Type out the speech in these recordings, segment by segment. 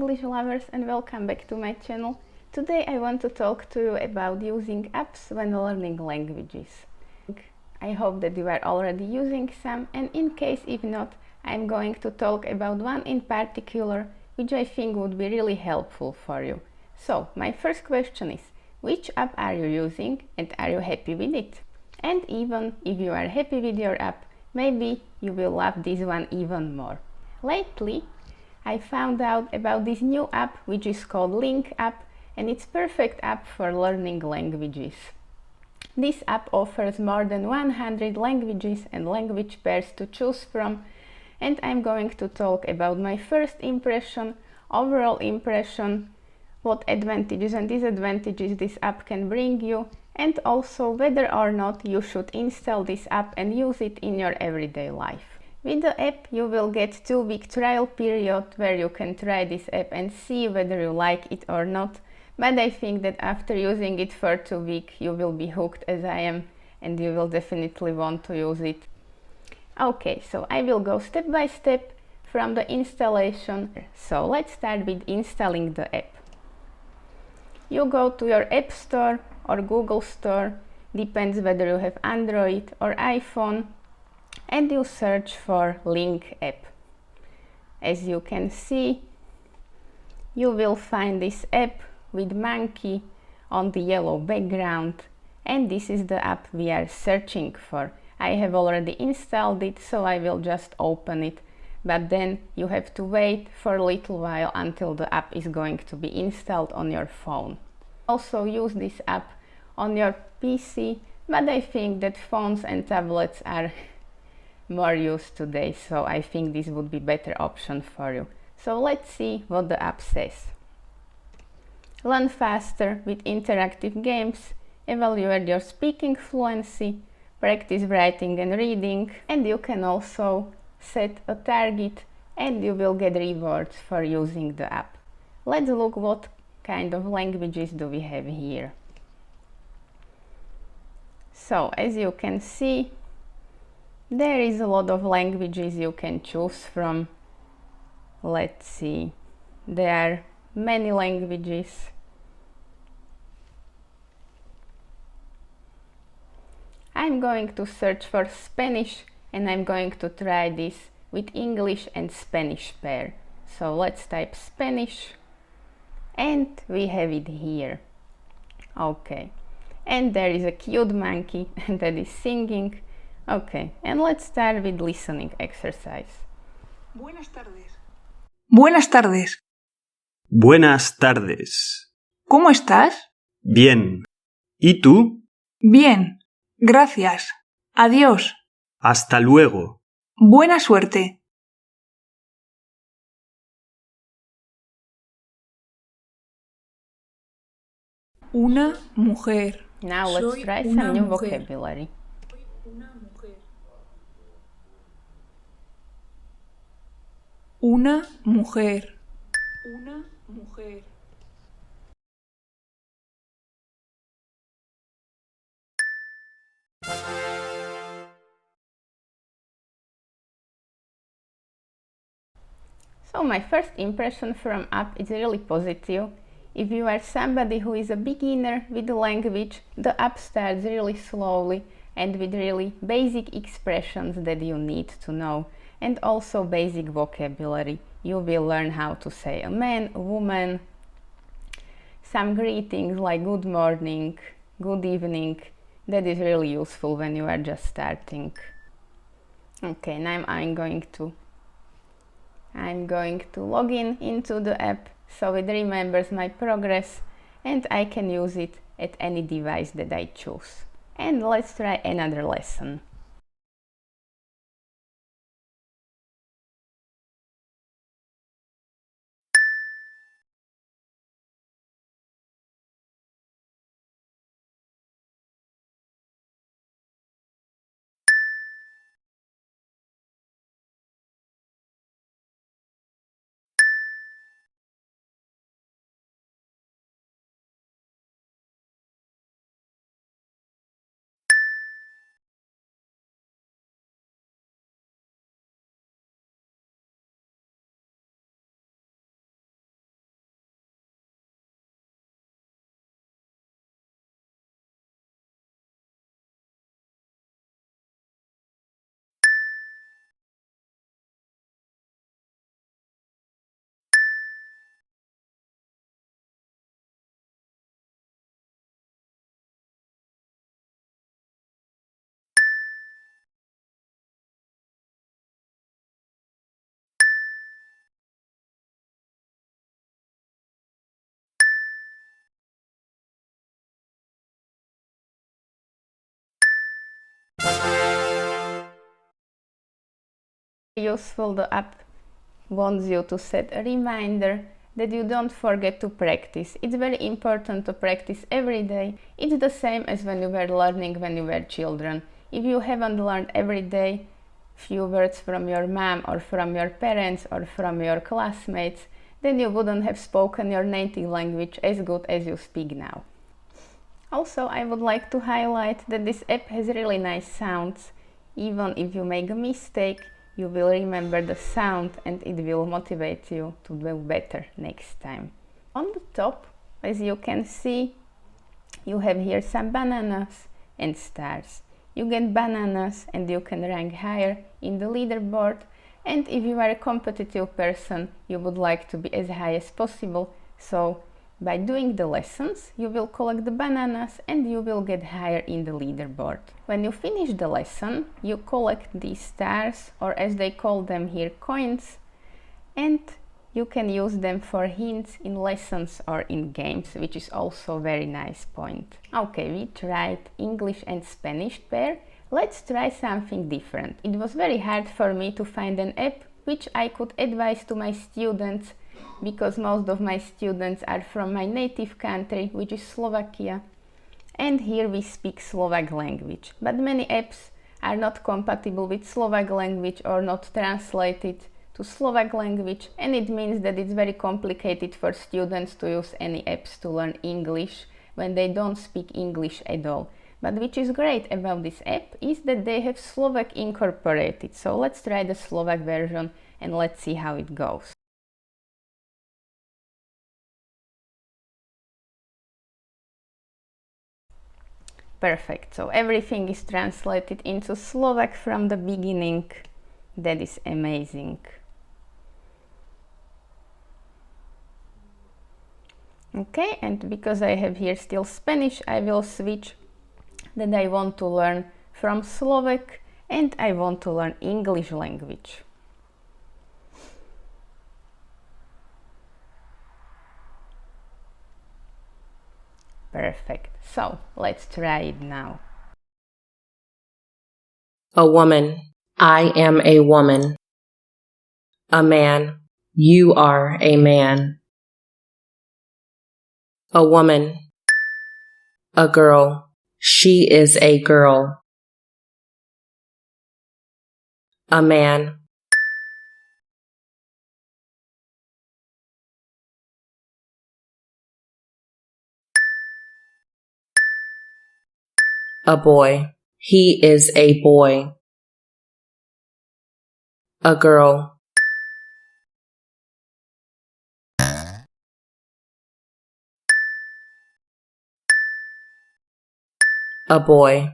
English lovers, and welcome back to my channel. Today I want to talk to you about using apps when learning languages. I hope that you are already using some, and in case if not, I'm going to talk about one in particular which I think would be really helpful for you. So my first question is, which app are you using and are you happy with it? And even if you are happy with your app, maybe you will love this one even more. Lately, I found out about this new app which is called Link app, and it's perfect app for learning languages. This app offers more than 100 languages and language pairs to choose from, and I'm going to talk about my first impression, overall impression, what advantages and disadvantages this app can bring you, and also whether or not you should install this app and use it in your everyday life. With the app you will get 2-week trial period where you can try this app and see whether you like it or not, but I think that after using it for 2 weeks you will be hooked as I am, and you will definitely want to use it. Okay, so I will go step by step from the installation. So let's start with installing the app. You go to your App Store or Google Store, depends whether you have Android or iPhone, and you search for Link app. As you can see, you will find this app with monkey on the yellow background, and this is the app we are searching for. I have already installed it, so I will just open it, but then you have to wait for a little while until the app is going to be installed on your phone. Also use this app on your PC, but I think that phones and tablets are more used today, so I think this would be better option for you. So let's see what the app says. Learn faster with interactive games, evaluate your speaking fluency, practice writing and reading, and you can also set a target and you will get rewards for using the app. Let's look what kind of languages do we have here. So as you can see, there is a lot of languages you can choose from. Let's see, there are many languages. I'm going to search for Spanish, and I'm going to try this with English and Spanish pair. So let's type Spanish, and we have it here. Okay, and there is a cute monkey that is singing. Okay, and let's start with listening exercise. Buenas tardes. Buenas tardes. Buenas tardes. ¿Cómo estás? Bien. ¿Y tú? Bien. Gracias. Adiós. Hasta luego. Buena suerte. Una mujer. Now let's Soy try una some new mujer. vocabulary. Una mujer. Una mujer. Una mujer. So my first impression from app is really positive. If you are somebody who is a beginner with the language, the app starts really slowly and with really basic expressions that you need to know, and also basic vocabulary. You will learn how to say a man, a woman, some greetings like good morning, good evening. That is really useful when you are just starting. Okay, now I'm going to log in into the app so it remembers my progress, and I can use it at any device that I choose. And let's try another lesson. Useful, the app wants you to set a reminder that you don't forget to practice. It's very important to practice every day. It's the same as when you were learning when you were children. If you haven't learned every day few words from your mom or from your parents or from your classmates, then you wouldn't have spoken your native language as good as you speak now. Also, I would like to highlight that this app has really nice sounds. Even if you make a mistake, you will remember the sound and it will motivate you to do better next time. On the top, as you can see, you have here some bananas and stars. You get bananas and you can rank higher in the leaderboard, and if you are a competitive person, you would like to be as high as possible, so by doing the lessons, you will collect the bananas and you will get higher in the leaderboard. When you finish the lesson, you collect these stars, or as they call them here, coins, and you can use them for hints in lessons or in games, which is also a very nice point. Okay, we tried English and Spanish pair. Let's try something different. It was very hard for me to find an app which I could advise to my students, because most of my students are from my native country, which is Slovakia, and here we speak Slovak language. But many apps are not compatible with Slovak language or not translated to Slovak language, and it means that it's very complicated for students to use any apps to learn English when they don't speak English at all. But which is great about this app is that they have Slovak incorporated. So let's try the Slovak version and let's see how it goes. Perfect, so everything is translated into Slovak from the beginning. That is amazing. Okay, and because I have here still Spanish, I will switch that I want to learn from Slovak and I want to learn English language. Perfect. So let's try it now. A woman. I am a woman. A man. You are a man. A woman. A girl. She is a girl. A man. A boy. He is a boy. A girl. A boy.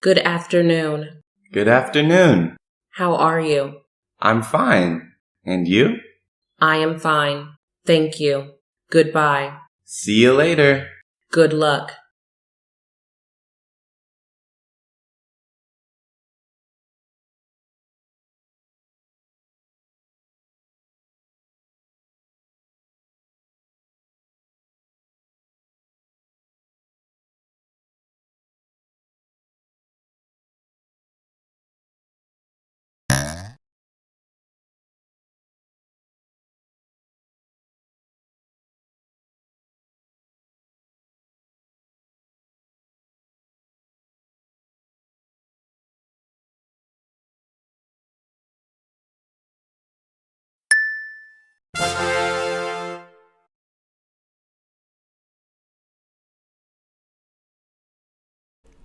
Good afternoon. Good afternoon. How are you? I'm fine. And you? I am fine. Thank you. Goodbye. See you later. Good luck.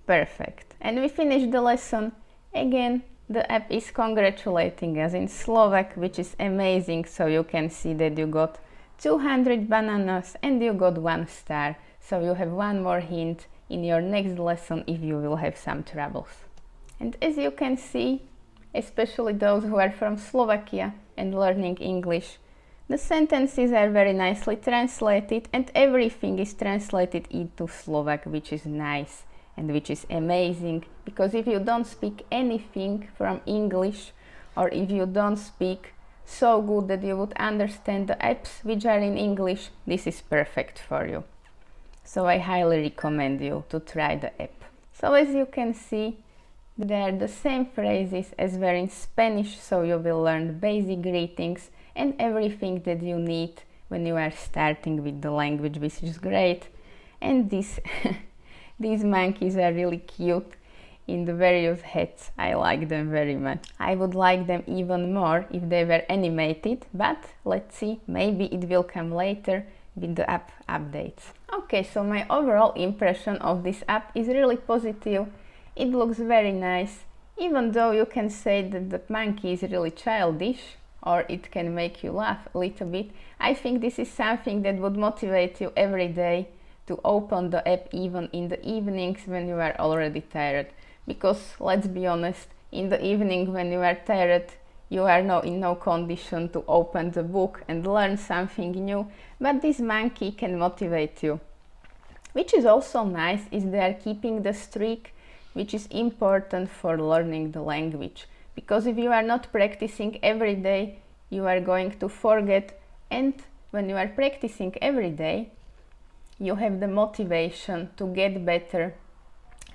Perfect. And we finished the lesson. Again, the app is congratulating us in Slovak, which is amazing. So you can see that you got 200 bananas and you got 1 star. So you have one more hint in your next lesson if you will have some troubles. And as you can see, especially those who are from Slovakia and learning English. The sentences are very nicely translated and everything is translated into Slovak, which is nice and which is amazing, because if you don't speak anything from English, or if you don't speak so good that you would understand the apps which are in English, this is perfect for you. So I highly recommend you to try the app. So as you can see, they are the same phrases as were in Spanish, so you will learn basic greetings and everything that you need when you are starting with the language, which is great. And these monkeys are really cute in the various hats. I like them very much. I would like them even more if they were animated, but let's see, maybe it will come later with the app updates. Okay, so my overall impression of this app is really positive. It looks very nice, even though you can say that the monkey is really childish, or it can make you laugh a little bit. I think this is something that would motivate you every day to open the app even in the evenings when you are already tired. Because let's be honest, in the evening when you are tired, you are in no condition to open the book and learn something new, but this monkey can motivate you. Which is also nice is they are keeping the streak, which is important for learning the language. Because if you are not practicing every day, you are going to forget, and when you are practicing every day, you have the motivation to get better.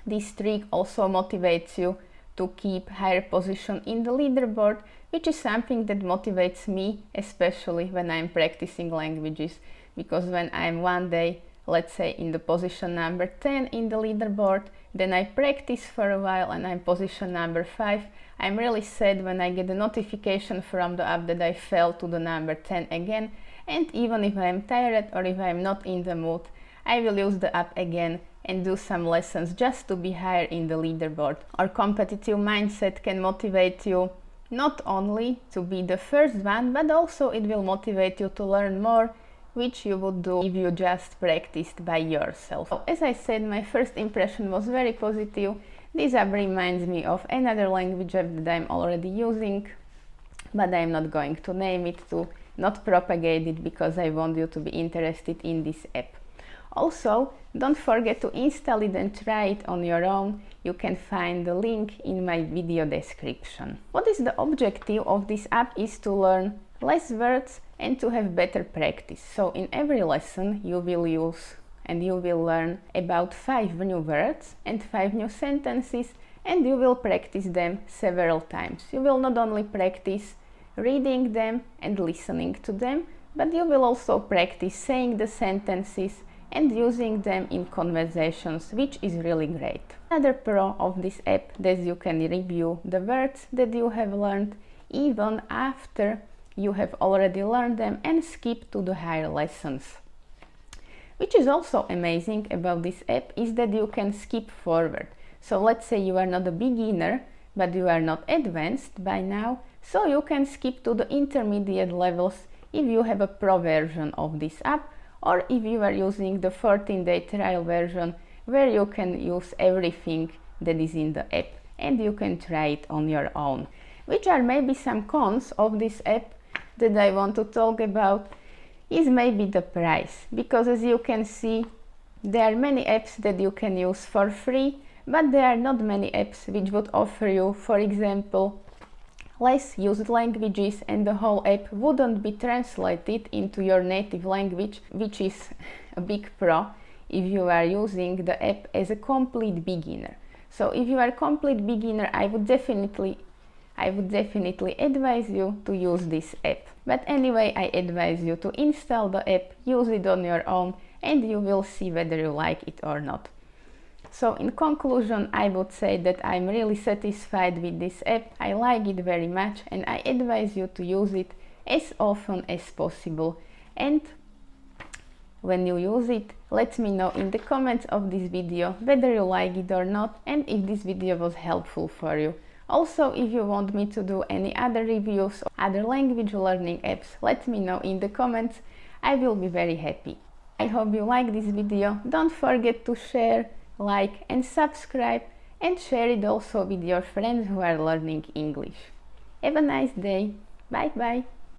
This streak also motivates you to keep higher position in the leaderboard, which is something that motivates me, especially when I'm practicing languages. Because when I'm one day, let's say in the position number 10 in the leaderboard, then I practice for a while and I'm position number 5, I'm really sad when I get a notification from the app that I fell to the number 10 again, and even if I'm tired or if I'm not in the mood, I will use the app again and do some lessons just to be higher in the leaderboard. Our competitive mindset can motivate you not only to be the first one, but also it will motivate you to learn more, which you would do if you just practiced by yourself. So, as I said, my first impression was very positive. This app reminds me of another language app that I'm already using, but I'm not going to name it, to not propagate it, because I want you to be interested in this app. Also, don't forget to install it and try it on your own. You can find the link in my video description. What is the objective of this app is to learn less words and to have better practice. So in every lesson you will use and you will learn about 5 new words and 5 new sentences, and you will practice them several times. You will not only practice reading them and listening to them, but you will also practice saying the sentences and using them in conversations, which is really great. Another pro of this app is that you can review the words that you have learned even after you have already learned them and skip to the higher lessons. Which is also amazing about this app is that you can skip forward. So let's say you are not a beginner, but you are not advanced by now, so you can skip to the intermediate levels if you have a pro version of this app, or if you are using the 14-day trial version where you can use everything that is in the app and you can try it on your own. Which are maybe some cons of this app that I want to talk about is maybe the price, because as you can see, there are many apps that you can use for free, but there are not many apps which would offer you, for example, less used languages, and the whole app wouldn't be translated into your native language, which is a big pro if you are using the app as a complete beginner. So if you are a complete beginner, I would definitely advise you to use this app. But anyway, I advise you to install the app, use it on your own, and you will see whether you like it or not. So in conclusion, I would say that I'm really satisfied with this app. I like it very much and I advise you to use it as often as possible. And when you use it, let me know in the comments of this video whether you like it or not, and if this video was helpful for you. Also, if you want me to do any other reviews or other language learning apps, let me know in the comments. I will be very happy. I hope you like this video. Don't forget to share, like and subscribe, and share it also with your friends who are learning English. Have a nice day. Bye bye.